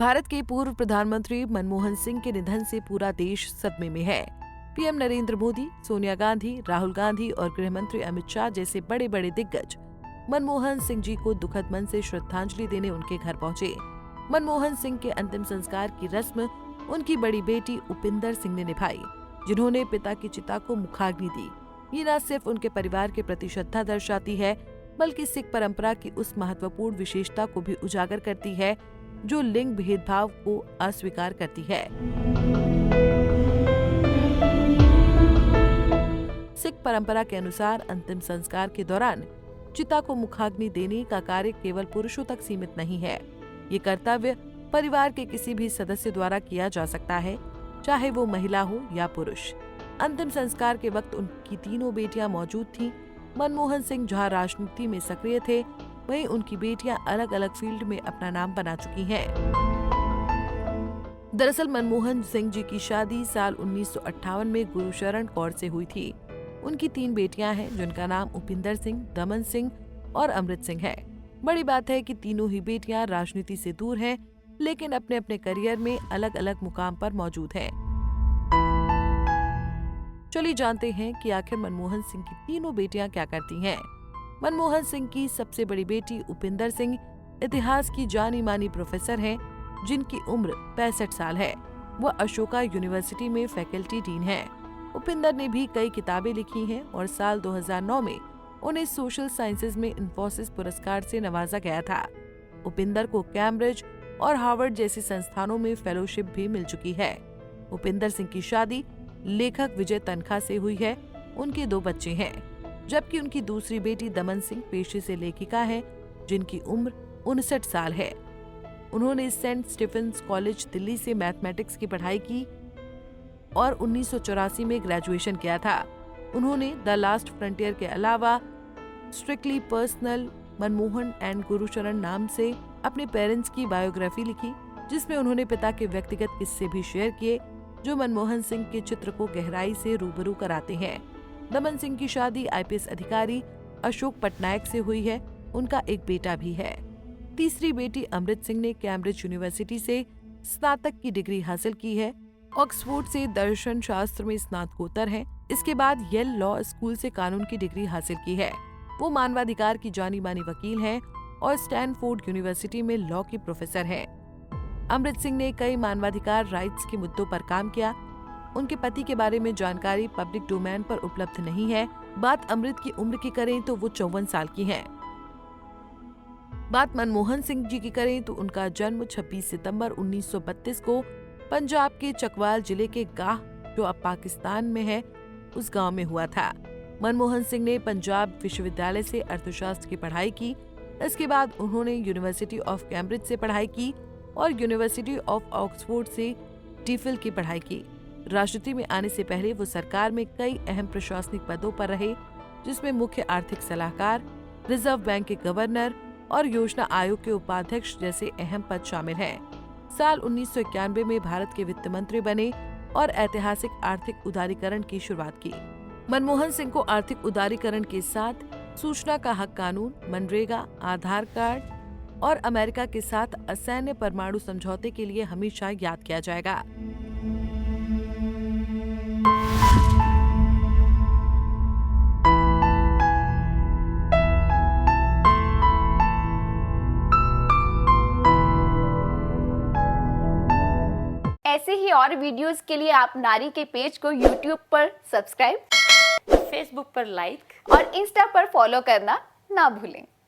भारत के पूर्व प्रधानमंत्री मनमोहन सिंह के निधन से पूरा देश सदमे में है। पीएम नरेंद्र मोदी, सोनिया गांधी, राहुल गांधी और गृह मंत्री अमित शाह जैसे बड़े बड़े दिग्गज मनमोहन सिंह जी को दुखद मन से श्रद्धांजलि देने उनके घर पहुंचे। मनमोहन सिंह के अंतिम संस्कार की रस्म उनकी बड़ी बेटी उपिंदर सिंह ने निभाई, जिन्होंने पिता की चिता को मुखाग्नि दी। ये न सिर्फ उनके परिवार के प्रति श्रद्धा दर्शाती है, बल्कि सिख परंपरा की उस महत्वपूर्ण विशेषता को भी उजागर करती है जो लिंग भेदभाव को अस्वीकार करती है। सिख परंपरा के अनुसार अंतिम संस्कार के दौरान चिता को मुखाग्नि देने का कार्य केवल पुरुषों तक सीमित नहीं है। ये कर्तव्य परिवार के किसी भी सदस्य द्वारा किया जा सकता है, चाहे वो महिला हो या पुरुष। अंतिम संस्कार के वक्त उनकी तीनों बेटियां मौजूद थीं। मनमोहन सिंह जहां राजनीति में सक्रिय थे, वहीं उनकी बेटियां अलग अलग फील्ड में अपना नाम बना चुकी हैं। दरअसल मनमोहन सिंह जी की शादी साल 1958 में गुरुशरण कौर से हुई थी। उनकी 3 बेटियां हैं, जिनका नाम उपिंदर सिंह, दमन सिंह और अमृत सिंह है। बड़ी बात है कि तीनों ही बेटियां राजनीति से दूर हैं, लेकिन अपने अपने करियर में अलग अलग मुकाम पर मौजूद हैं। चलिए जानते हैं कि आखिर मनमोहन सिंह की तीनों बेटियां क्या करती हैं। मनमोहन सिंह की सबसे बड़ी बेटी उपिंदर सिंह इतिहास की जानी मानी प्रोफेसर हैं, जिनकी उम्र 65 साल है। वह अशोका यूनिवर्सिटी में फैकल्टी डीन हैं। उपिंदर ने भी कई किताबें लिखी हैं और साल 2009 में उन्हें सोशल साइंसेज में इन्फोसिस पुरस्कार से नवाजा गया था। उपिंदर को कैम्ब्रिज और हार्वर्ड जैसी संस्थानों में फेलोशिप भी मिल चुकी है। उपिंदर सिंह की शादी लेखक विजय तनखा से हुई है। उनके 2 बच्चे हैं, जबकि उनकी दूसरी बेटी दमन सिंह पेशे से लेखिका है, जिनकी उम्र 59 साल है। उन्होंने सेंट स्टीफेंस कॉलेज दिल्ली से मैथमेटिक्स की पढ़ाई की और 1984 में ग्रेजुएशन किया था। उन्होंने द लास्ट फ्रंटियर के अलावा strictly personal, Manmohan and Gursharan नाम से अपने पेरेंट्स की बायोग्राफी लिखी, जिसमें उन्होंने पिता के व्यक्तिगत किस्से भी शेयर किए, जो मनमोहन सिंह के चित्र को गहराई से रूबरू कराते हैं। दमन सिंह की शादी आईपीएस अधिकारी अशोक पटनायक से हुई है। उनका एक बेटा भी है। तीसरी बेटी अमृत सिंह ने कैम्ब्रिज यूनिवर्सिटी से स्नातक की डिग्री हासिल की है। ऑक्सफोर्ड से दर्शन शास्त्र में स्नातकोत्तर है। इसके बाद येल लॉ स्कूल से कानून की डिग्री हासिल की है। वो मानवाधिकार की जानी मानी वकील हैं और स्टैनफोर्ड यूनिवर्सिटी में लॉ की प्रोफेसर हैं। अमृत सिंह ने कई मानवाधिकार राइट्स के मुद्दों पर काम किया। उनके पति के बारे में जानकारी पब्लिक डोमेन पर उपलब्ध नहीं है। बात अमृत की उम्र की करें तो वो 54 साल की हैं। बात मनमोहन सिंह जी की करें तो उनका जन्म 26 सितंबर 1932 को पंजाब के चकवाल जिले के गाह, जो अब पाकिस्तान में है, उस गांव में हुआ था। मनमोहन सिंह ने पंजाब विश्वविद्यालय से अर्थशास्त्र की पढ़ाई की। इसके बाद उन्होंने यूनिवर्सिटी ऑफ कैम्ब्रिज से पढ़ाई की और यूनिवर्सिटी ऑफ ऑक्सफोर्ड से डीफिल की पढ़ाई की। राजनीति में आने से पहले वो सरकार में कई अहम प्रशासनिक पदों पर रहे, जिसमें मुख्य आर्थिक सलाहकार, रिजर्व बैंक के गवर्नर और योजना आयोग के उपाध्यक्ष जैसे अहम पद शामिल हैं। साल 1991 में भारत के वित्त मंत्री बने और ऐतिहासिक आर्थिक उदारीकरण की शुरुआत की। मनमोहन सिंह को आर्थिक उदारीकरण के साथ सूचना का हक कानून, मनरेगा, आधार कार्ड और अमेरिका के साथ असैन्य परमाणु समझौते के लिए हमेशा याद किया जाएगा। ऐसे ही और वीडियोस के लिए आप नारी के पेज को YouTube पर सब्सक्राइब, फेसबुक पर लाइक और इंस्टा पर फॉलो करना ना भूलें।